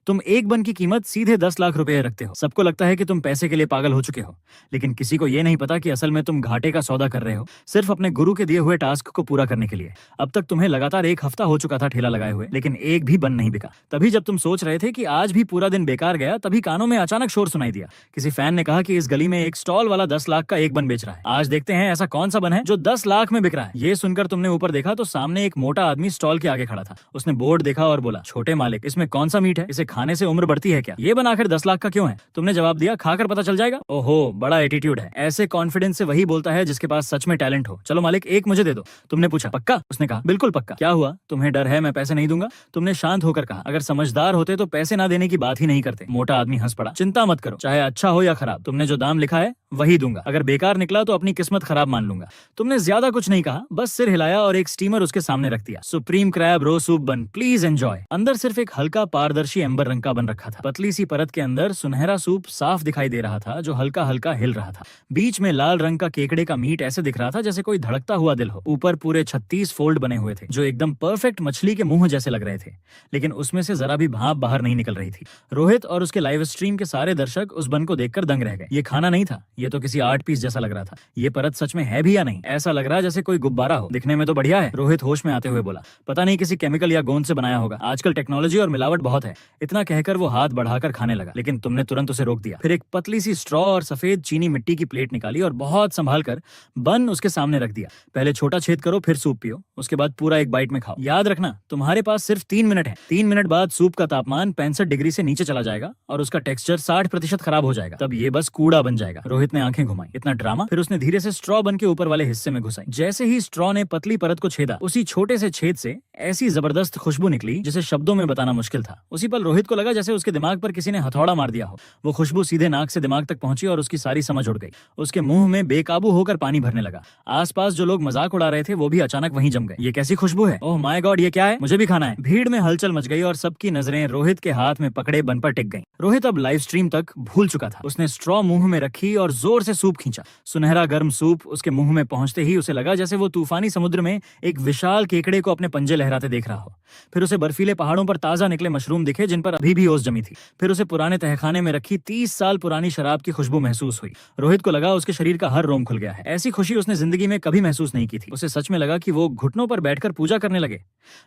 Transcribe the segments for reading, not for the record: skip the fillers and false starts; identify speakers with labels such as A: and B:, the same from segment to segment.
A: तुम एक बन की कीमत सीधे 10 लाख रुपए रखते हो। सबको लगता है कि तुम पैसे के लिए पागल हो चुके हो, लेकिन किसी को ये नहीं पता कि असल में तुम घाटे का सौदा कर रहे हो, सिर्फ अपने गुरु के दिए हुए टास्क को पूरा करने के लिए। अब तक तुम्हें लगातार एक हफ्ता हो चुका था ठेला लगाए हुए, लेकिन एक भी बन नहीं बिका। तभी जब तुम सोच रहे थे कि आज भी पूरा दिन बेकार गया, तभी कानों में अचानक शोर सुनाई दिया। किसी फैन ने कहा कि इस गली में एक स्टॉल वाला 10 लाख का एक बन बेच रहा है। आज देखते हैं ऐसा कौन सा बन है जो 10 लाख में बिक रहा है। ये सुनकर तुमने ऊपर देखा तो सामने एक मोटा आदमी स्टॉल के आगे खड़ा था। उसने बोर्ड देखा और बोला, छोटे मालिक, इसमें कौन सा मीट है? इसे खाने से उम्र बढ़ती है क्या? ये बन आखिर 10 लाख का क्यों है? तुमने जवाब दिया, खाकर पता चल जाएगा। ओहो, बड़ा एटीट्यूड है। ऐसे कॉन्फिडेंस से वही बोलता है जिसके पास सच में टैलेंट हो। चलो मालिक, एक मुझे दे दो। तुमने पूछा, पक्का? उसने कहा, बिल्कुल पक्का। क्या हुआ, तुम्हें डर है मैं पैसे नहीं दूंगा? तुमने शांत होकर कहा, अगर समझदार होते तो पैसे ना देने की बात ही नहीं करते। मोटा आदमी हंस पड़ा, चिंता मत करो, चाहे अच्छा हो या खराब, तुमने जो दाम लिखा है वही दूंगा। अगर बेकार निकला तो अपनी किस्मत खराब मान लूंगा। तुमने ज्यादा कुछ नहीं कहा, बस सिर हिलाया और एक स्टीमर उसके सामने रख दिया। सुप्रीम क्रैब रो सूप बन, प्लीज एंजॉय। अंदर सिर्फ एक हल्का पारदर्शी एम्बर रंग का बन रखा था। पतली सी परत के अंदर सुनहरा सूप साफ दिखाई दे रहा था, जो हल्का हल्का हिल रहा था। बीच में लाल रंग का केकड़े का मीट ऐसे दिख रहा था जैसे कोई धड़कता हुआ दिल हो। ऊपर पूरे 36 फोल्ड बने हुए थे, जो एकदम परफेक्ट मछली के मुंह जैसे लग रहे थे, लेकिन उसमें से जरा भी भाप बाहर नहीं निकल रही थी। रोहित और उसके लाइव स्ट्रीम के सारे दर्शक उस बन को देखकर दंग रह गए। ये खाना नहीं था, ये तो किसी आर्ट पीस जैसा लग रहा था। ये परत सच में है भी या नहीं? ऐसा लग रहा है जैसे कोई गुब्बारा हो। दिखने में तो बढ़िया है, रोहित होश में आते हुए बोला। पता नहीं किसी केमिकल या गोंद से बनाया होगा। आजकल टेक्नोलॉजी और मिलावट बहुत है। इतना कहकर वो हाथ बढ़ाकर खाने लगा, लेकिन तुमने तुरंत उसे रोक दिया। फिर एक पतली सी स्ट्रॉ और सफेद चीनी मिट्टी की प्लेट निकाली और बहुत संभाल कर बन उसके सामने रख दिया। पहले छोटा छेद करो, फिर सूप पियो, उसके बाद पूरा एक बाइट में खाओ। याद रखना, तुम्हारे पास सिर्फ 3 मिनट है। 3 मिनट बाद सूप का तापमान 65 डिग्री से नीचे चला जाएगा और उसका टेक्सचर 60% खराब हो जाएगा। तब ये बस कूड़ा बन जाएगा। रोहित ने आंखें घुमाई, इतना ड्रामा? फिर उसने धीरे से स्ट्रॉ बन के ऊपर वाले हिस्से में घुसाई। जैसे ही स्ट्रॉ ने पतली परत को छेदा, उसी छोटे से छेद से ऐसी जबरदस्त खुशबू निकली जिसे शब्दों में बताना मुश्किल था। उसी पल रोहित को लगा जैसे उसके दिमाग पर किसी ने हथौड़ा मार दिया हो। वो खुशबू सीधे नाक से दिमाग तक पहुंची और उसकी सारी समझ उड़ गई। उसके मुंह में बेकाबू होकर पानी भरने लगा। आसपास जो लोग मजाक उड़ा रहे थे वो भी अचानक वहीं जम गए। ये कैसी खुशबू है? ओह माय गॉड, ये क्या है? मुझे भी खाना है। भीड़ में हलचल मच गई और सबकी नजरें रोहित के हाथ में पकड़े बन पर टिक गईं। रोहित अब लाइव स्ट्रीम तक भूल चुका था। उसने स्ट्रॉ मुंह में रखी और जोर से सूप खींचा। सुनहरा गर्म सूप उसके मुंह में पहुंचते ही उसे लगा जैसे वो तूफानी समुद्र में एक विशाल केकड़े को अपने पंजे लहराते देख रहा हो। फिर उसे बर्फीले पहाड़ों पर ताजा निकले मशरूम दिखे जिन पर अभी भी ओस जमी थी। फिर उसे पुराने तहखाने में रखी 30 साल पुरानी शराब की खुशबू महसूस हुई। रोहित को लगा उसके शरीर का हर रोम खुल गया है। ऐसी खुशी उसने जिंदगी में कभी महसूस नहीं की थी। उसे सच में लगा कि वो घुटनों पर बैठकर पूजा करने लगे।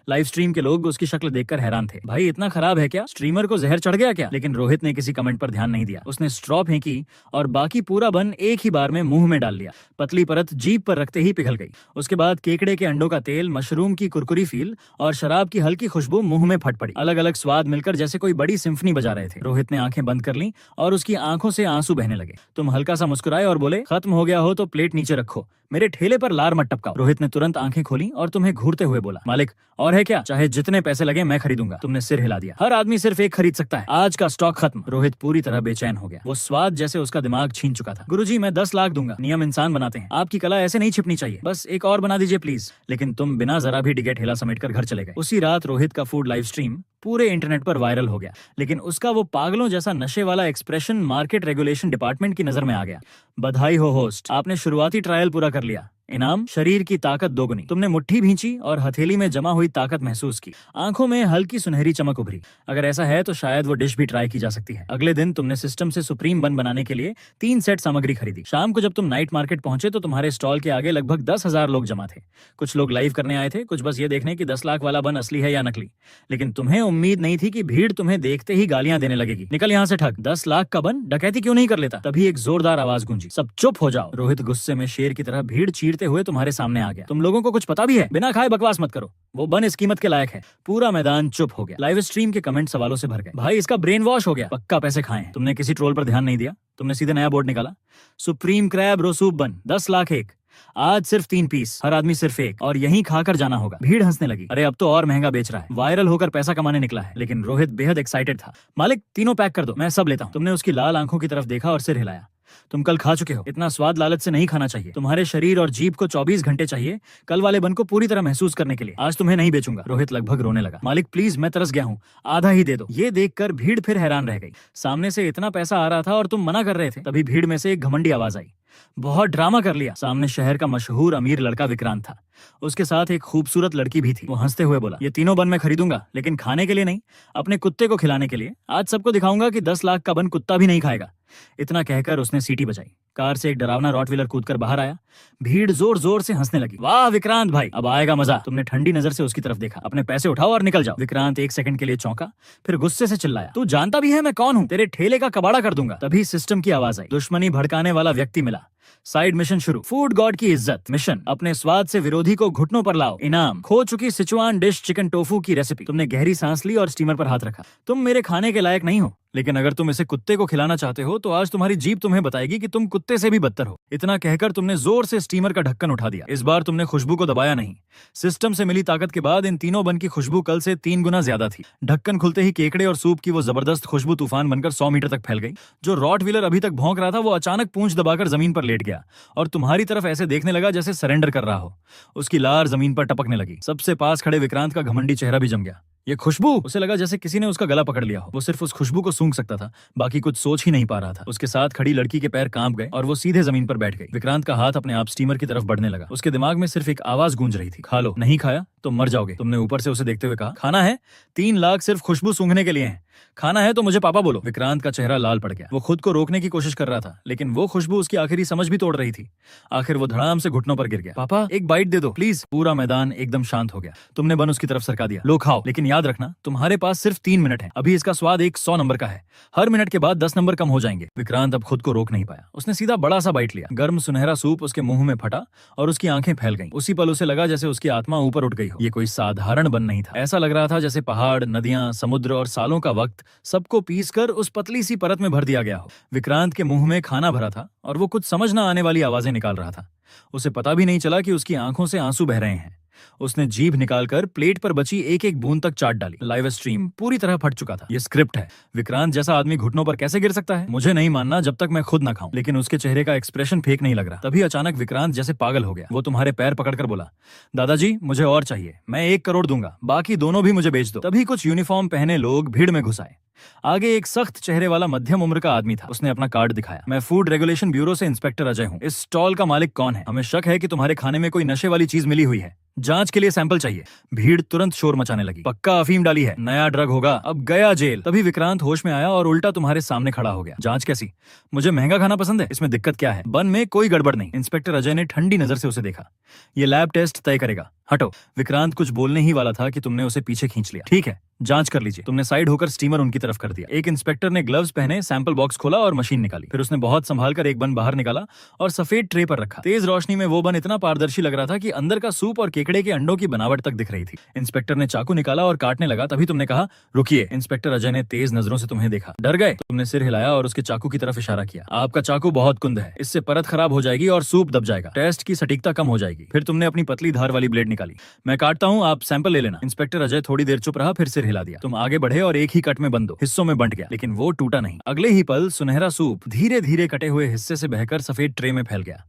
A: लाइव स्ट्रीम के लोग उसकी शक्ल देखकर हैरान थे। भाई इतना खराब है क्या? स्ट्रीमर को जहर चढ़ गया क्या? लेकिन रोहित ने किसी कमेंट पर ध्यान नहीं दिया। उसने स्ट्रॉ फेंकी और बाकी पूरा बन एक ही बार में मुंह में डाल लिया। पतली परत जीभ पर रखते ही पिघल गई। उसके बाद केकड़े के अंडों का तेल, मशरूम की कुरकुरी फील और शराब की हल्की खुशबू मुंह में फट पड़ी। अलग अलग स्वाद मिलकर जैसे कोई बड़ी सिम्फनी बजा रहे थे। रोहित ने आंखें बंद कर ली और उसकी आंखों से आंसू बहने लगे। तुम हल्का सा मुस्कुराए और बोले, खत्म हो गया हो तो प्लेट नीचे रखो, मेरे ठेले पर लार मत टपकाओ। रोहित ने तुरंत आंखें खोली और तुम्हें घूरते हुए बोला, मालिक और है क्या? चाहे जितने पैसे लगे मैं खरीदूंगा। तुमने सिर हिला दिया। हर आदमी सिर्फ एक खरीद सकता है, आज का स्टॉक खत्म। रोहित पूरी तरह बेचैन हो गया। वो स्वाद जैसे उसका दिमाग छीन चुका था। गुरुजी मैं 10 लाख दूंगा। नियम इंसान बनाते हैं, आपकी कला ऐसे नहीं छिपनी चाहिए। बस एक और बना दीजिए प्लीज। लेकिन तुम बिना जरा भी डिगे ठेला समेटकर घर चले गए। उसी रात रोहित का फूड लाइव स्ट्रीम पूरे इंटरनेट पर वायरल हो गया, लेकिन उसका वो पागलों जैसा नशे वाला एक्सप्रेशन मार्केट रेगुलेशन डिपार्टमेंट की नजर में आ गया। बधाई हो होस्ट, आपने शुरुआती ट्रायल पूरा कर लिया। इनाम, शरीर की ताकत दोगुनी। तुमने मुट्ठी भींची और हथेली में जमा हुई ताकत महसूस की। आंखों में हल्की सुनहरी चमक उभरी। अगर ऐसा है तो शायद वो डिश भी ट्राई की जा सकती है। अगले दिन तुमने सिस्टम से सुप्रीम बन बनाने के लिए 3 सेट सामग्री खरीदी। शाम को जब तुम नाइट मार्केट पहुंचे तो तुम्हारे स्टॉल के आगे लगभग 10,000 लोग जमा थे। कुछ लोग लाइव करने आए थे, कुछ बस ये देखने कि 10 लाख वाला बन असली है या नकली। लेकिन तुम्हें उम्मीद नहीं थी कि भीड़ तुम्हें देखते ही गालियां देने लगेगी। निकल यहाँ से ठग, 10 लाख का बन डकैती क्यों नहीं कर लेता? तभी एक जोरदार आवाज गूंजी, सब चुप हो जाओ। रोहित गुस्से में शेर की तरह भीड़ चीरते हुए तुम्हारे सामने आ गया। तुम लोगों को कुछ पता भी है? बिना खाए बकवास मत करो, वो बन इस कीमत के लायक है। पूरा मैदान चुप हो गया। लाइव स्ट्रीम के कमेंट सवालों से भर गए। भाई इसका ब्रेन वॉश हो गया, पक्का पैसे खाए हैं। तुमने किसी ट्रोल पर ध्यान नहीं दिया। तुमने सीधे नया बोर्ड निकाला, सुप्रीम क्रैब रो सूप बन 10 लाख एक, आज सिर्फ 3 पीस, हर आदमी सिर्फ एक, और यहीं खाकर जाना होगा। भीड़ हंसने लगी। अरे अब तो और महंगा बेच रहा है, वायरल होकर पैसा कमाने निकला है। लेकिन रोहित बेहद एक्साइटेड था। मालिक तीनों पैक कर दो, मैं सब लेता हूँ। तुमने उसकी लाल आंखों की तरफ देखा और सिर हिलाया। तुम कल खा चुके हो। इतना स्वाद लालच से नहीं खाना चाहिए। तुम्हारे शरीर और जीभ को 24 घंटे चाहिए कल वाले बन को पूरी तरह महसूस करने के लिए। आज तुम्हें नहीं बेचूंगा। रोहित लगभग रोने लगा। मालिक प्लीज, मैं तरस गया हूँ, आधा ही दे दो। ये देखकर भीड़ फिर हैरान रह गई। सामने से इतना पैसा आ रहा था और तुम मना कर रहे थे। तभी भीड़ में से एक घमंडी आवाज आई, बहुत ड्रामा कर लिया। सामने शहर का मशहूर अमीर लड़का विक्रांत था। उसके साथ एक खूबसूरत लड़की भी थी। वो हंसते हुए बोला, ये तीनों बन मैं खरीदूंगा, लेकिन खाने के लिए नहीं, अपने कुत्ते को खिलाने के लिए। आज सबको दिखाऊंगा कि 10 लाख का बन कुत्ता भी नहीं खाएगा। इतना कहकर उसने सीटी बजाई। कार से एक डरावना रॉटवीलर कूदकर बाहर आया। भीड़ जोर जोर से हंसने लगी। वाह विक्रांत भाई, अब आएगा मजा। तुमने ठंडी नजर से उसकी तरफ देखा। अपने पैसे उठाओ और निकल जाओ। विक्रांत एक सेकंड के लिए चौंका, फिर गुस्से से चिल्लाया, तू जानता भी है मैं कौन हूँ? तेरे ठेले का कबाड़ा कर दूंगा। तभी सिस्टम की आवाज आई। दुश्मनी भड़काने वाला व्यक्ति मिला। साइड मिशन शुरू। फूड गॉड की इज्जत। मिशन, अपने स्वाद से विरोधी को घुटनों पर लाओ। इनाम, खो चुकी सिचुआन डिश चिकन टोफू की रेसिपी। तुमने गहरी सांस ली और स्टीमर पर हाथ रखा। तुम मेरे खाने के लायक नहीं हो, लेकिन अगर तुम इसे कुत्ते को खिलाना चाहते हो तो आज तुम्हारी जीभ तुम्हें बताएगी कि तुम कुत्ते से भी बदतर हो। इतना कहकर तुमने जोर से स्टीमर का ढक्कन उठा दिया। इस बार तुमने खुशबू को दबाया नहीं। सिस्टम से मिली ताकत के बाद इन तीनों बन की खुशबू कल से 3 गुना ज्यादा थी। ढक्कन खुलते ही केकड़े और सूप की वो जबरदस्त खुशबू तूफान बनकर 100 मीटर तक फैल गई। जो रॉटवीलर अभी तक भौंक रहा था वो अचानक पूंछ दबाकर जमीन पर लेट गया और तुम्हारी तरफ ऐसे देखने लगा जैसे सरेंडर कर रहा हो। उसकी लार जमीन पर टपकने लगी। सबसे पास खड़े विक्रांत का घमंडी चेहरा भी जम गया। ये खुशबू, उसे लगा जैसे किसी ने उसका गला पकड़ लिया हो। वो सिर्फ उस खुशबू को सूंघ सकता था, बाकी कुछ सोच ही नहीं पा रहा था। उसके साथ खड़ी लड़की के पैर कांप गए और वो सीधे जमीन पर बैठ गई। विक्रांत का हाथ अपने आप स्टीमर की तरफ बढ़ने लगा। उसके दिमाग में सिर्फ एक आवाज गूंज रही थी, खा लो, नहीं खाया तो मर जाओगे। तुमने ऊपर से उसे देखते हुए कहा, खाना है? 3 लाख सिर्फ खुशबू सूंघने के लिए हैं। खाना है तो मुझे पापा बोलो। विक्रांत का चेहरा लाल पड़ गया। वो खुद को रोकने की कोशिश कर रहा था, लेकिन वो खुशबू उसकी आखिरी समझ भी तोड़ रही थी। आखिर वो धड़ाम से घुटनों पर गिर गया। पापा एक बाइट दे दो प्लीज। पूरा मैदान एकदम शांत हो गया। तुमने बन उसकी तरफ सरका दिया। लो खाओ, लेकिन याद रखना तुम्हारे पास सिर्फ 3 मिनट है। अभी इसका स्वाद एक 100 नंबर का है। हर मिनट के बाद 10 नंबर कम हो जाएंगे। विक्रांत अब खुद को रोक नहीं पाया। उसने सीधा बड़ा सा बाइट लिया। गर्म सुनहरा सूप उसके मुंह में फटा और उसकी आंखें फैल गईं। उसी पल उसे लगा जैसे उसकी आत्मा ऊपर उठ गई हो। ये कोई साधारण बन नहीं था। ऐसा लग रहा था जैसे पहाड़, नदियां, समुद्र और सालों का वक्त सबको पीस कर उस पतली सी परत में भर दिया गया हो। विक्रांत के मुंह में खाना भरा था और वो कुछ समझ न आने वाली आवाजें निकाल रहा था। उसे पता भी नहीं चला कि उसकी आंखों से आंसू बह रहे हैं। उसने जीभ निकालकर प्लेट पर बची एक एक बूंद तक चाट डाली। लाइव स्ट्रीम पूरी तरह फट चुका था। ये स्क्रिप्ट है। विक्रांत जैसा आदमी घुटनों पर कैसे गिर सकता है? मुझे नहीं मानना जब तक मैं खुद ना खाऊं। लेकिन उसके चेहरे का एक्सप्रेशन फेक नहीं लग रहा। तभी अचानक विक्रांत जैसे पागल हो गया। वो तुम्हारे पैर पकड़कर बोला, दादाजी मुझे और चाहिए, मैं 1 करोड़ दूंगा, बाकी दोनों भी मुझे बेच दो। तभी कुछ यूनिफॉर्म पहने लोग भीड़ में घुस आए। आगे एक सख्त चेहरे वाला मध्यम उम्र का आदमी था। उसने अपना कार्ड दिखाया। मैं फूड रेगुलेशन ब्यूरो से इंस्पेक्टर अजय हूँ। इस स्टॉल का मालिक कौन है? हमें शक है कि तुम्हारे खाने में कोई नशे वाली चीज मिली हुई है। जांच के लिए सैंपल चाहिए। भीड़ तुरंत शोर मचाने लगी। पक्का अफीम डाली है, नया ड्रग होगा, अब गया जेल। तभी विक्रांत होश में आया और उल्टा तुम्हारे सामने खड़ा हो गया। जांच कैसी? मुझे महंगा खाना पसंद है, इसमें दिक्कत क्या है? बन में कोई गड़बड़ नहीं। इंस्पेक्टर अजय ने ठंडी नजर से उसे देखा। ये लैब टेस्ट तय करेगा, हटो। विक्रांत कुछ बोलने ही वाला था कि तुमने उसे पीछे खींच लिया। ठीक है, जांच कर लीजिए। तुमने साइड होकर स्टीमर उनकी तरफ कर दिया। एक इंस्पेक्टर ने ग्लव्स पहने सैंपल बॉक्स खोला और मशीन निकाली। फिर उसने बहुत संभाल कर एक बन बाहर निकाला और सफेद ट्रे पर रखा। तेज रोशनी में वो बन इतना पारदर्शी लग रहा था कि अंदर का सूप और केकड़े के अंडों की बनावट तक दिख रही थी। इंस्पेक्टर ने चाकू निकाला और काटने लगा। तभी तुमने कहा, रुकिए। इंस्पेक्टर अजय ने तेज नजरों से तुम्हें देखा। डर गए? तुमने सिर हिलाया और उसके चाकू की तरफ इशारा किया। आपका चाकू बहुत कुंद है, इससे परत खराब हो जाएगी और सूप दब जाएगा, टेस्ट की सटीकता कम हो जाएगी। फिर तुमने अपनी पतली धार वाली ब्लेड निकाली। मैं काटता हूँ, आप सैंपल ले लेना। इंस्पेक्टर अजय थोड़ी देर चुप रहा, फिर सिर हिला दिया। तुम आगे बढ़े और एक ही कट में बंद हिस्सों में बंट गया, लेकिन वो टूटा नहीं। अगले ही पल सुनहरा सूप धीरे धीरे कटे हुए हिस्से से बहकर सफेद ट्रे में फैल गया।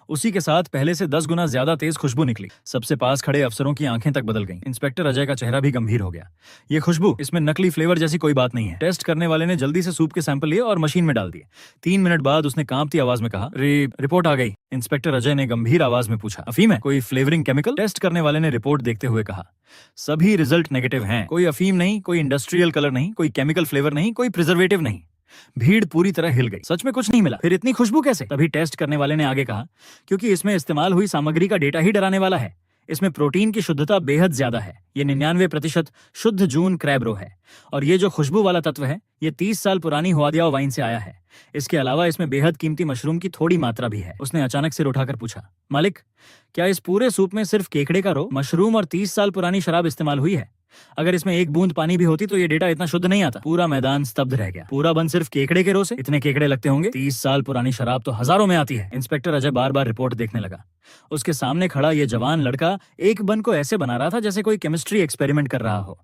A: उसी के साथ पहले से 10 गुना ज्यादा तेज खुशबू निकली। सबसे पास खड़े अफसरों की आंखें तक बदल गईं। इंस्पेक्टर अजय का चेहरा भी गंभीर हो गया। ये खुशबू, इसमें नकली फ्लेवर जैसी कोई बात नहीं है। टेस्ट करने वाले ने जल्दी से सूप के सैंपल लिए और मशीन में डाल दिए। 3 मिनट बाद उसने कांपती आवाज में कहा, रिपोर्ट आ गई। इंस्पेक्टर अजय ने गंभीर आवाज में पूछा, अफीम है? कोई फ्लेवरिंग केमिकल? टेस्ट करने वाले ने रिपोर्ट देखते हुए कहा, सभी रिजल्ट नेगेटिव हैं। कोई अफीम नहीं, कोई इंडस्ट्रियल कलर नहीं, कोई केमिकल फ्लेवर नहीं, कोई प्रिजर्वेटिव नहीं। भीड़ पूरी तरह हिल गई। सच में कुछ नहीं मिला? फिर इतनी खुशबू कैसे? तभी टेस्ट करने वाले ने आगे कहा, क्योंकि इसमें इस्तेमाल हुई सामग्री का डेटा ही डराने वाला है। इसमें प्रोटीन की शुद्धता बेहद ज्यादा है। ये 99% शुद्ध जून क्रैब रो है। और ये जो खुशबू वाला तत्व है, ये 30 साल पुरानी हुआदिया वाइन से आया है। इसके अलावा इसमें बेहद कीमती मशरूम की थोड़ी मात्रा भी है। उसने अचानक सिर उठाकर पूछा, मालिक, क्या इस पूरे सूप में सिर्फ केकड़े का रो, मशरूम और 30 साल पुरानी शराब इस्तेमाल हुई है? अगर इसमें एक बूंद पानी भी होती तो ये डेटा इतना शुद्ध नहीं आता। पूरा मैदान स्तब्ध रह गया। पूरा बन सिर्फ केकड़े के रो से? इतने केकड़े लगते होंगे। 30 साल पुरानी शराब तो हजारों में आती है। इंस्पेक्टर अजय बार बार रिपोर्ट देखने लगा। उसके सामने खड़ा ये जवान लड़का एक बन को ऐसे बना रहा था जैसे कोई केमिस्ट्री एक्सपेरिमेंट कर रहा हो।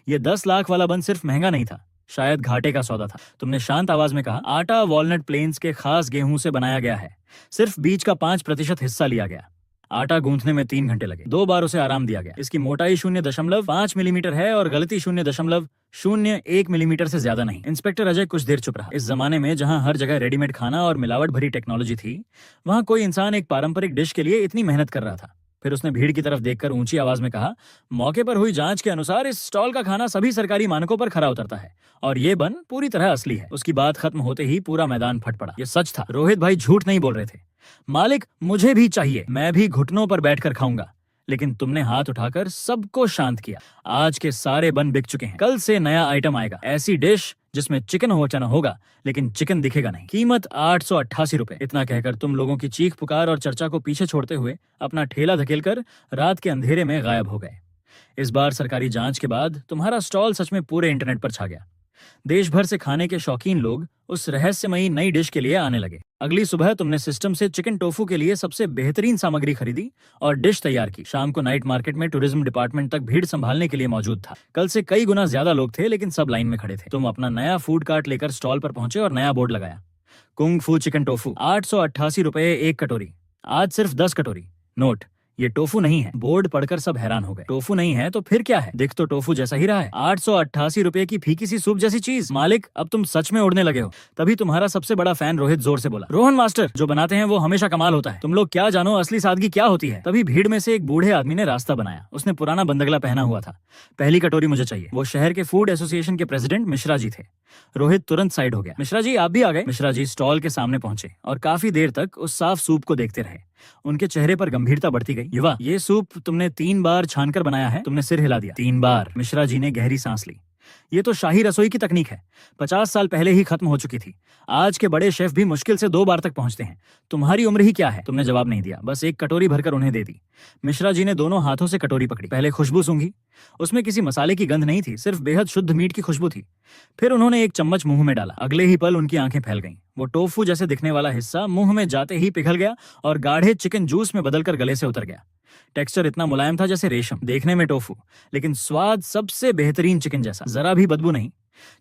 A: ये 10 लाख वाला बन सिर्फ महंगा नहीं था, शायद घाटे का सौदा था। तुमने शांत आवाज में कहा, आटा वॉलनट प्लेन्स के खास गेहूं से बनाया गया है, सिर्फ बीज का 5% हिस्सा लिया गया। आटा गूंथने में 3 घंटे लगे, 2 बार उसे आराम दिया गया। इसकी मोटाई 0.5 मिलीमीटर है और गलती 0.01 मिलीमीटर से ज्यादा नहीं। इंस्पेक्टर अजय कुछ देर चुप रहा। इस जमाने में जहां हर जगह रेडीमेड खाना और मिलावट भरी टेक्नोलॉजी थी, वहां कोई इंसान एक पारंपरिक डिश के लिए इतनी मेहनत कर रहा था। फिर उसने भीड़ की तरफ देखकर ऊंची आवाज में कहा, मौके पर हुई जांच के अनुसार इस स्टॉल का खाना सभी सरकारी मानकों पर खरा उतरता है और ये बन पूरी तरह असली है। उसकी बात खत्म होते ही पूरा मैदान फट पड़ा। ये सच था, रोहित भाई झूठ नहीं बोल रहे थे। मालिक, मुझे भी चाहिए, मैं भी घुटनों पर बैठकर खाऊंगा। लेकिन तुमने हाथ उठाकर सबको शांत किया। आज के सारे बन बिक चुके हैं, कल से नया आइटम आएगा, ऐसी डिश जिसमें चिकन हो चना होगा लेकिन चिकन दिखेगा नहीं। कीमत 888 रुपए। इतना कहकर तुम लोगों की चीख पुकार और चर्चा को पीछे छोड़ते हुए अपना ठेला धकेलकर रात के अंधेरे में गायब हो गए। इस बार सरकारी जांच के बाद तुम्हारा स्टॉल सच में पूरे इंटरनेट पर छा गया। देश भर से खाने के शौकीन लोग उस रहस्यमयी नई डिश के लिए आने लगे। अगली सुबह तुमने सिस्टम से चिकन टोफू के लिए सबसे बेहतरीन सामग्री खरीदी और डिश तैयार की। शाम को नाइट मार्केट में टूरिज्म डिपार्टमेंट तक भीड़ संभालने के लिए मौजूद था। कल से कई गुना ज्यादा लोग थे लेकिन सब लाइन में खड़े थे। तुम अपना नया फूड कार्ट लेकर स्टॉल पर पहुंचे और नया बोर्ड लगाया, कुंग फू चिकन टोफू, 888 रुपए 1 कटोरी, आज सिर्फ 10 कटोरी। नोट, ये टोफू नहीं है। बोर्ड पढ़कर सब हैरान हो गए। टोफू नहीं है तो फिर क्या है? दिख तो टोफू जैसा ही रहा है। 888 रुपए की फीकी सी सूप जैसी चीज। मालिक, अब तुम सच में उड़ने लगे हो। तभी तुम्हारा सबसे बड़ा फैन रोहित जोर से बोला, रोहन मास्टर, जो बनाते हैं वो हमेशा कमाल होता है, तुम लोग क्या जानो असली सादगी क्या होती है। तभी भीड़ में से एक बूढ़े आदमी ने रास्ता बनाया। उसने पुराना बंदगला पहना हुआ था। पहली कटोरी मुझे चाहिए। वो शहर के फूड एसोसिएशन के प्रेसिडेंट मिश्रा जी थे। रोहित तुरंत साइड हो गया। मिश्रा जी, आप भी आ गए। मिश्रा जी स्टॉल के सामने पहुंचे और काफी देर तक उस साफ सूप को देखते रहे। उनके चेहरे पर गंभीरता बढ़ती गई। युवा, ये सूप तुमने 3 बार छानकर बनाया है? तुमने सिर हिला दिया। 3 बार। मिश्रा जी ने गहरी सांस ली। ये तो शाही रसोई की तकनीक है, 50 साल पहले ही खत्म हो चुकी थी। आज के बड़े शेफ भी मुश्किल से 2 बार तक पहुंचते हैं। तुम्हारी उम्र ही क्या है? तुमने जवाब नहीं दिया, बस एक कटोरी भरकर उन्हें दे दी। मिश्रा जी ने दोनों हाथों से कटोरी पकड़ी। पहले खुशबू सूंघी। उसमें किसी मसाले की गंध नहीं थी, सिर्फ बेहद शुद्ध मीट की खुशबू थी। फिर उन्होंने एक चम्मच मुंह में डाला। अगले ही पल उनकी आंखें फैल गईं। वो टोफू जैसे दिखने वाला हिस्सा मुंह में जाते ही पिघल गया और गाढ़े चिकन जूस में बदलकर गले से उतर गया। टेक्सचर इतना मुलायम था जैसे रेशम। देखने में टोफू, लेकिन स्वाद सबसे बेहतरीन चिकन जैसा। जरा भी बदबू नहीं।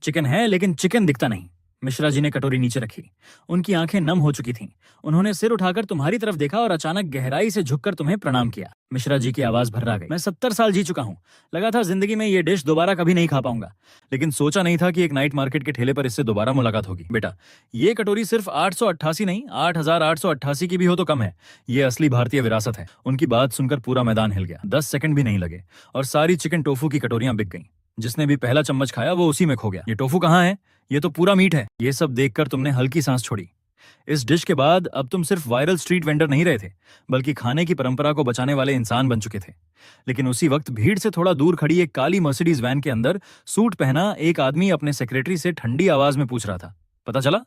A: चिकन है लेकिन चिकन दिखता नहीं। मिश्रा जी ने कटोरी नीचे रखी। उनकी आंखें नम हो चुकी थीं। उन्होंने सिर उठाकर तुम्हारी तरफ देखा और अचानक गहराई से झुककर तुम्हें प्रणाम किया। मिश्रा जी की आवाज भर्रा गई। मैं 70 साल जी चुका हूँ। लगा था जिंदगी में ये डिश दोबारा कभी नहीं खा पाऊंगा, लेकिन सोचा नहीं था कि एक नाइट मार्केट के ठेले पर इससे दोबारा मुलाकात होगी। बेटा, ये कटोरी सिर्फ 888 नहीं, 8888 की भी हो तो कम है। ये असली भारतीय विरासत है। उनकी बात सुनकर पूरा मैदान हिल गया। 10 सेकंड भी नहीं लगे और सारी चिकन टोफू की कटोरियां बिक गईं। जिसने भी पहला चम्मच खाया वो उसी में खो गया। ये टोफू कहाँ है? ये तो पूरा मीट है। ये सब देखकर तुमने हल्की सांस छोड़ी। इस डिश के बाद अब तुम सिर्फ वायरल स्ट्रीट वेंडर नहीं रहे थे, बल्कि खाने की परंपरा को बचाने वाले इंसान बन चुके थे। लेकिन उसी वक्त भीड़ से थोड़ा दूर खड़ी एक काली मर्सिडीज वैन के अंदर सूट पहना एक आदमी अपने सेक्रेटरी से ठंडी आवाज में पूछ रहा था, पता चला?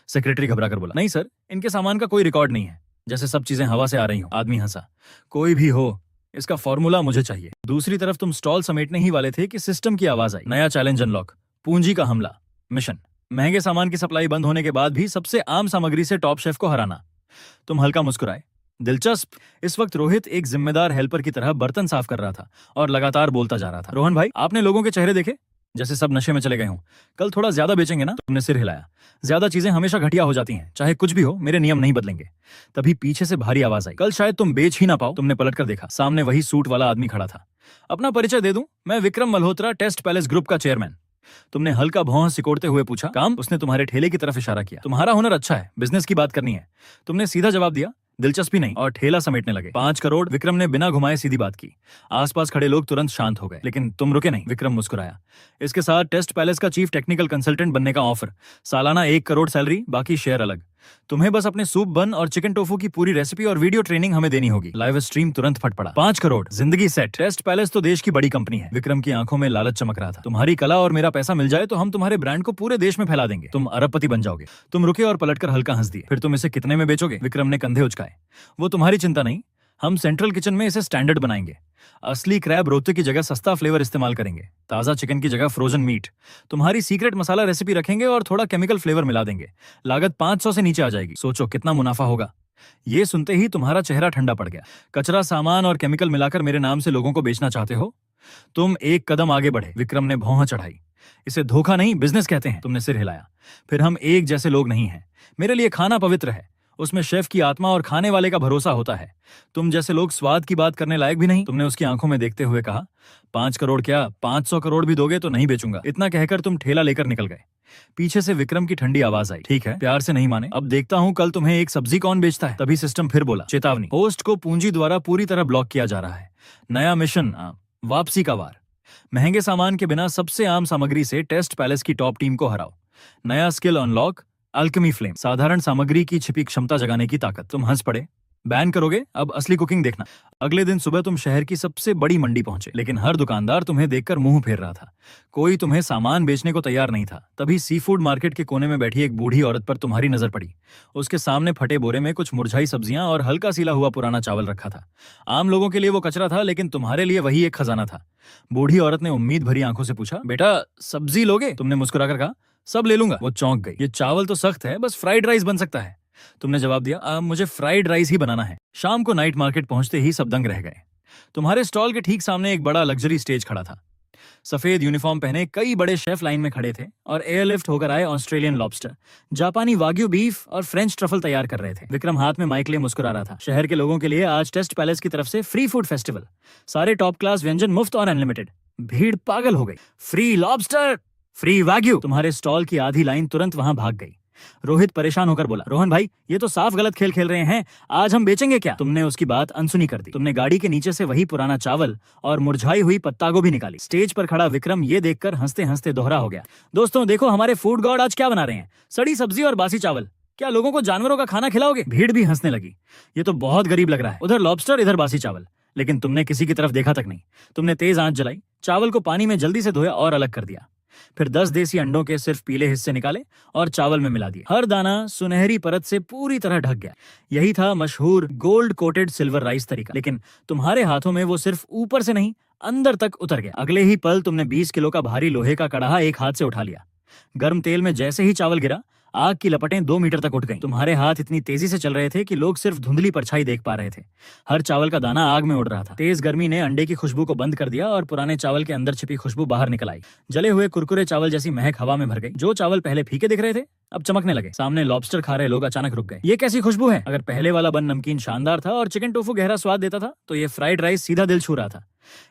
A: सेक्रेटरी घबराकर बोला, नहीं सर, इनके सामान का कोई रिकॉर्ड नहीं है, जैसे सब चीजें हवा से आ रही हो। आदमी हंसा, कोई भी हो, इसका फॉर्मूला मुझे चाहिए। दूसरी तरफ तुम स्टॉल समेटने ही वाले थे कि सिस्टम की आवाज आई। नया चैलेंज अनलॉक, पूंजी का हमला, मिशन। महंगे सामान की सप्लाई बंद होने के बाद भी सबसे आम सामग्री से टॉप शेफ को हराना। तुम हल्का मुस्कुराए। दिलचस्प। इस वक्त रोहित एक जिम्मेदार हेल्पर की तरह बर्तन साफ कर रहा था और लगातार बोलता जा रहा था, रोहन भाई, आपने लोगों के चेहरे देखे जैसे सब नशे में चले गए हों। कल थोड़ा ज्यादा बेचेंगे ना? तुमने सिर हिलाया। ज्यादा चीजें हमेशा घटिया हो जाती हैं, चाहे कुछ भी हो, मेरे नियम नहीं बदलेंगे। तभी पीछे से भारी आवाज आई, कल शायद तुम बेच ही ना पाओ। तुमने पलटकर देखा, सामने वही सूट वाला आदमी खड़ा था। अपना परिचय दे दूं, मैं Vikram Malhotra, Taste Palace Group का चेयरमैन। तुमने हल्का भौं सिकोड़ते हुए पूछा, काम? उसने तुम्हारे ठेले की तरफ इशारा किया। तुम्हारा हुनर अच्छा है, बिजनेस की बात करनी है। तुमने सीधा जवाब दिया, दिलचस्पी नहीं, और ठेला समेटने लगे। 5 करोड़। विक्रम ने बिना घुमाए सीधी बात की। आसपास खड़े लोग तुरंत शांत हो गए, लेकिन तुम रुके नहीं। विक्रम मुस्कुराया। इसके साथ टेस्ट पैलेस का चीफ टेक्निकल कंसल्टेंट बनने का ऑफर, सालाना 1 करोड़ सैलरी, बाकी शेयर अलग। तुम्हें बस अपने सूप बन और चिकन टोफू की पूरी रेसिपी और वीडियो ट्रेनिंग हमें देनी होगी। लाइव स्ट्रीम तुरंत फट पड़ा। 5 करोड़, जिंदगी सेट। टेस्ट पैलेस तो देश की बड़ी कंपनी है। विक्रम की आंखों में लालच चमक रहा था। तुम्हारी कला और मेरा पैसा मिल जाए तो हम तुम्हारे ब्रांड को पूरे देश में फैला देंगे। तुम अरबपति बन जाओगे। तुम रुके और पलटकर हल्का हंस दिए। फिर तुम इसे कितने में बेचोगे? विक्रम ने कंधे उचकाए। वो तुम्हारी चिंता नहीं, हम सेंट्रल किचन में इसे स्टैंडर्ड बनाएंगे। असली क्रैब रोते की जगह सस्ता फ्लेवर इस्तेमाल करेंगे, ताजा चिकन की जगह फ्रोजन मीट। तुम्हारी सीक्रेट मसाला रेसिपी रखेंगे और थोड़ा केमिकल फ्लेवर मिला देंगे। लागत 500 से नीचे आ जाएगी। सोचो कितना मुनाफा होगा। ये सुनते ही तुम्हारा चेहरा ठंडा पड़ गया। कचरा सामान और केमिकल मिलाकर मेरे नाम से लोगों को बेचना चाहते हो? तुम एक कदम आगे बढ़े। विक्रम ने भौं चढ़ाई। इसे धोखा नहीं बिजनेस कहते हैं। तुमने सिर हिलाया। फिर हम एक जैसे लोग नहीं हैं। मेरे लिए खाना पवित्र है, उसमें शेफ की आत्मा और खाने वाले का भरोसा होता है। तुम जैसे लोग स्वाद की बात करने लायक भी नहीं। तुमने उसकी आंखों में देखते हुए कहा, 5 करोड़ क्या 500 करोड़ भी दोगे तो नहीं बेचूंगा। इतना कहकर तुम ठेला लेकर निकल गए। पीछे से विक्रम की ठंडी आवाज आई, ठीक है, प्यार से नहीं माने, अब देखता हूँ कल तुम्हें एक सब्जी कौन बेचता है। तभी सिस्टम फिर बोला, चेतावनी, होस्ट को पूंजी द्वारा पूरी तरह ब्लॉक किया जा रहा है। नया मिशन, वापसी का वार। महंगे सामान के बिना सबसे आम सामग्री से टेस्ट पैलेस की टॉप टीम को हराओ। नया स्किल अनलॉक, अल्केमी फ्लेम, साधारण सामग्री की छिपी क्षमता जगाने की ताकत। तुम हंस पड़े। बैन करोगे, अब असली कुकिंग देखना। अगले दिन सुबह तुम शहर की सबसे बड़ी मंडी पहुंचे, लेकिन हर दुकानदार तुम्हें देखकर मुंह फेर रहा था। कोई तुम्हें सामान बेचने को तैयार नहीं था। तभी सी फूड मार्केट के कोने में बैठी एक बूढ़ी औरत पर तुम्हारी नजर पड़ी। उसके सामने फटे बोरे में कुछ मुरझाई सब्जियां और हल्का सीला हुआ पुराना चावल रखा था। आम लोगों के लिए वो कचरा था, लेकिन तुम्हारे लिए वही एक खजाना था। बूढ़ी औरत ने उम्मीद भरी आंखों से पूछा, बेटा सब्जी लोगे? तुमने मुस्कुराकर कहा, सब ले लूंगा। वो चौंक गई। ये चावल तो सख्त है, बस फ्राइड राइस बन सकता है। तुमने जवाब दिया, मुझे फ्राइड राइस ही बनाना है। शाम को नाइट मार्केट पहुंचते ही सब दंग रह गए। तुम्हारे स्टॉल के ठीक सामने एक बड़ा लग्जरी स्टेज खड़ा था। सफेद यूनिफॉर्म पहने कई बड़े शेफ लाइन में खड़े थे और एयरलिफ्ट होकर आए ऑस्ट्रेलियन लॉबस्टर, जापानी वाग्यू बीफ और फ्रेंच ट्रफल तैयार कर रहे थे। विक्रम हाथ में माइक लिए मुस्कुरा रहा था। शहर के लोगों के लिए आज टेस्ट पैलेस की तरफ से फ्री फूड फेस्टिवल, सारे टॉप क्लास व्यंजन मुफ्त और अनलिमिटेड। भीड़ पागल हो गई। Free lobster, free wagyu. तुम्हारे स्टॉल की आधी लाइन तुरंत वहां भाग गई। रोहित परेशान होकर बोला, रोहन भाई ये तो साफ गलत खेल खेल रहे हैं, आज हम बेचेंगे क्या? तुमने उसकी बात अनसुनी कर दी। तुमने गाड़ी के नीचे से वही पुराना चावल और मुरझाई हुई पत्ता गोभी निकाली। स्टेज पर खड़ा विक्रम ये देखकर हंसते हंसते दोहरा हो गया, दोस्तों देखो हमारे फूड गॉड आज क्या बना रहे हैं, सड़ी सब्जी और बासी चावल। क्या लोगों को जानवरों का खाना खिलाओगे? भीड़ भी हंसने लगी। ये तो बहुत गरीब लग रहा है, उधर लॉबस्टर इधर बासी चावल। लेकिन तुमने किसी की तरफ देखा तक नहीं। तुमने तेज आंच जलाई, चावल को पानी में जल्दी से धोया और अलग कर दिया। फिर 10 देसी अंडों के सिर्फ पीले हिस्से निकाले और चावल में मिला दिए। हर दाना सुनहरी परत से पूरी तरह ढक गया। यही था मशहूर गोल्ड कोटेड सिल्वर राइस तरीका। लेकिन तुम्हारे हाथों में वो सिर्फ ऊपर से नहीं अंदर तक उतर गया। अगले ही पल तुमने 20 किलो का भारी लोहे का कड़ाहा एक हाथ से उठा लिया। गर्म तेल में जैसे ही चावल गिरा, आग की लपटें 2 मीटर तक उठ गईं। तुम्हारे हाथ इतनी तेजी से चल रहे थे कि लोग सिर्फ धुंधली परछाई देख पा रहे थे। हर चावल का दाना आग में उड़ रहा था। तेज गर्मी ने अंडे की खुशबू को बंद कर दिया और पुराने चावल के अंदर छिपी खुशबू बाहर निकल आई। जले हुए कुरकुरे चावल जैसी महक हवा में भर गई। जो चावल पहले फीके दिख रहे थे अब चमकने लगे। सामने लॉबस्टर खा रहे लोग अचानक रुक गए। ये कैसी खुशबू है? अगर पहले वाला बन नमकीन शानदार था और चिकन टोफू गहरा स्वाद देता था, तो ये फ्राइड राइस सीधा दिल छू रहा था।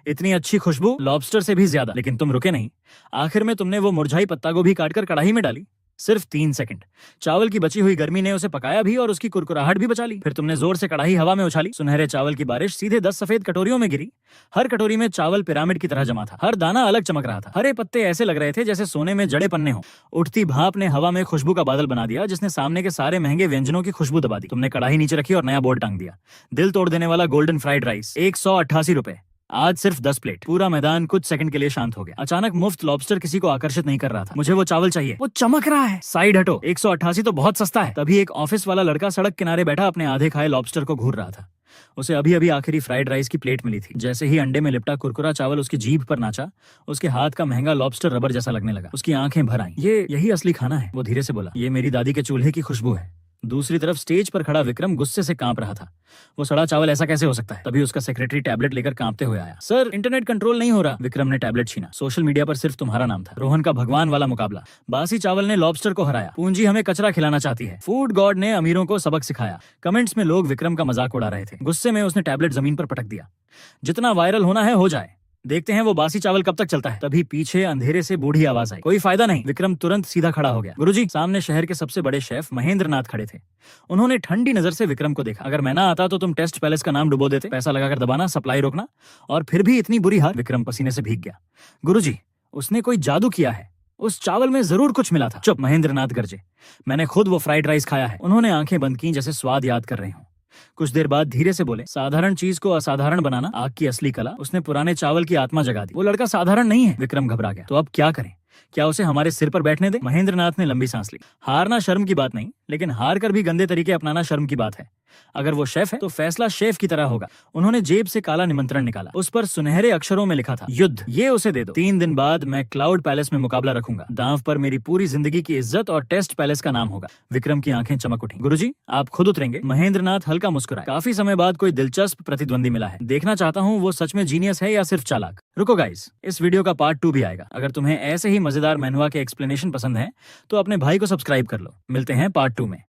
A: इतनी अच्छी खुशबू लॉबस्टर से भी ज्यादा। लेकिन तुम रुके नहीं। आखिर में तुमने वो मुरझाई पत्ता गोभी काटकर कढ़ाई में डाली। सिर्फ 3 सेकंड। चावल की बची हुई गर्मी ने उसे पकाया भी और उसकी कुरकुराहट भी बचा ली। फिर तुमने जोर से कढ़ाई हवा में उछाली। सुनहरे चावल की बारिश सीधे 10 सफेद कटोरियों में गिरी। हर कटोरी में चावल पिरामिड की तरह जमा था। हर दाना अलग चमक रहा था। हरे पत्ते ऐसे लग रहे थे जैसे सोने में जड़े पन्ने हो। उठती भाप ने हवा में खुशबू का बादल बना दिया, जिसने सामने के सारे महंगे व्यंजनों की खुशबू दबा दी। तुमने कढ़ाई नीचे रखी और नया बोर्ड टांग दिया, दिल तोड़ देने वाला गोल्डन फ्राइड राइस, 188 रुपए, आज सिर्फ 10 प्लेट। पूरा मैदान कुछ सेकंड के लिए शांत हो गया। अचानक मुफ्त लॉबस्टर किसी को आकर्षित नहीं कर रहा था। मुझे वो चावल चाहिए, वो चमक रहा है। साइड हटो, 188 तो बहुत सस्ता है। तभी एक ऑफिस वाला लड़का सड़क किनारे बैठा अपने आधे खाए लॉबस्टर को घूर रहा था। उसे अभी अभी आखिरी फ्राइड राइस की प्लेट मिली थी। जैसे ही अंडे में लिपटा कुरकुरा चावल उसकी जीभ पर नाचा, उसके हाथ का महंगा लॉबस्टर रबर जैसा लगने लगा। उसकी आंखें भर आईं। यही असली खाना है, वो धीरे से बोला। ये मेरी दादी के चूल्हे की खुशबू है। दूसरी तरफ स्टेज पर खड़ा विक्रम गुस्से से कांप रहा था। वो सड़ा चावल ऐसा कैसे हो सकता है? तभी उसका सेक्रेटरी टैबलेट लेकर कांपते हुए आया। सर, इंटरनेट कंट्रोल नहीं हो रहा। विक्रम ने टैबलेट छीना। सोशल मीडिया पर सिर्फ तुम्हारा नाम था। रोहन का भगवान वाला मुकाबला। बासी चावल ने लॉबस्टर को हराया। पूंजी हमें कचरा खिलाना चाहती है। फूड गॉड ने अमीरों को सबक सिखाया। कमेंट्स में लोग विक्रम का मजाक उड़ा रहे थे। गुस्से में उसने टैबलेट जमीन पर पटक दिया। जितना वायरल होना है हो जाए, देखते हैं वो बासी चावल कब तक चलता है। तभी पीछे अंधेरे से बूढ़ी आवाज आई, कोई फायदा नहीं। विक्रम तुरंत सीधा खड़ा हो गया। गुरुजी, सामने शहर के सबसे बड़े शेफ महेंद्र नाथ खड़े थे। उन्होंने ठंडी नजर से विक्रम को देखा। अगर मैं ना आता तो तुम टेस्ट पैलेस का नाम डुबो देते। पैसा लगाकर दबाना, सप्लाई रोकना, और फिर भी इतनी बुरी हार। विक्रम पसीने से भीग गया। गुरुजी, उसने कोई जादू किया है। उस चावल में जरूर कुछ मिला था। चुप, महेंद्र नाथ गरजे। मैंने खुद वो फ्राइड राइस खाया है। उन्होंने आंखें बंद की जैसे स्वाद याद कर रहे हो। कुछ देर बाद धीरे से बोले, साधारण चीज को असाधारण बनाना आग की असली कला। उसने पुराने चावल की आत्मा जगा दी। वो लड़का साधारण नहीं है। विक्रम घबरा गया। तो अब क्या करें? क्या उसे हमारे सिर पर बैठने दे? महेंद्र नाथ ने लंबी सांस ली। हारना शर्म की बात नहीं, लेकिन हार कर भी गंदे तरीके अपनाना शर्म की बात है। अगर वो शेफ है तो फैसला शेफ की तरह होगा। उन्होंने जेब से काला निमंत्रण निकाला। उस पर सुनहरे अक्षरों में लिखा था, युद्ध, ये उसे दे दो। 3 दिन बाद मैं क्लाउड पैलेस में मुकाबला रखूंगा। दांव पर मेरी पूरी जिंदगी की इज्जत और टेस्ट पैलेस का नाम होगा। विक्रम की आंखें चमक उठी। गुरुजी, आप खुद उतरेंगे? महेंद्रनाथ हल्का मुस्कुराए। काफी समय बाद कोई दिलचस्प प्रतिद्वंदी मिला है। देखना चाहता हूँ वो सच में जीनियस है या सिर्फ चालाक। रुको गाइस, इस वीडियो का पार्ट 2 भी आएगा। अगर तुम्हें ऐसे ही मजेदार मैनुआ के एक्सप्लेनेशन पसंद है तो अपने भाई को सब्सक्राइब कर लो। मिलते हैं पार्ट 2 में।